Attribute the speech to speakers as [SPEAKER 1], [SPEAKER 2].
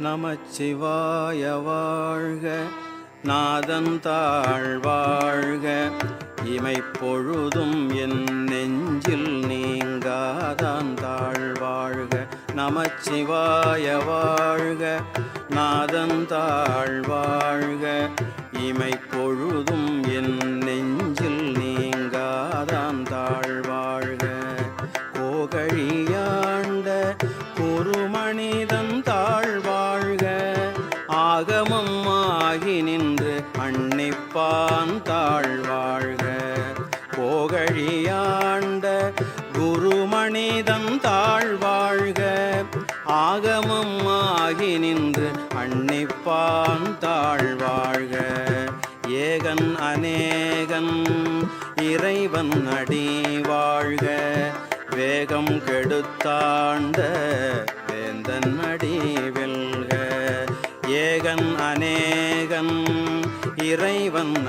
[SPEAKER 1] நமச்சிவாய வாழ்க. நாதன் தாழ் வாழ்க. இமைப்பொழுதும் என் நெஞ்சில் நீங்காதான் தாழ் வாழ்க. நமச்சிவாய வாழ்க. நாதன் தாழ் வாழ்க. இமைப்பொழுதும் என் நெஞ்சில் நீங்காதான் தாழ் வாழ்க. கோகழியாண்ட குருமனிதன் தாழ் வாழ்க. ஆகமம் ஆகி நின்று அன்னிப்பான் தாழ் வாழ்க. கோகழியாண்ட குருமனிதன் தாழ் வாழ்க. ஆகமம் ஆகி நின்று அன்னிப்பான் தாழ் வாழ்க. ஏகன் அநேகன் இறைவன் அடி வாழ்க. வேகம் கெடுத்தாண்ட வேந்தன் அடி வெல்க. ஏகன் அநேகன் இறைவன்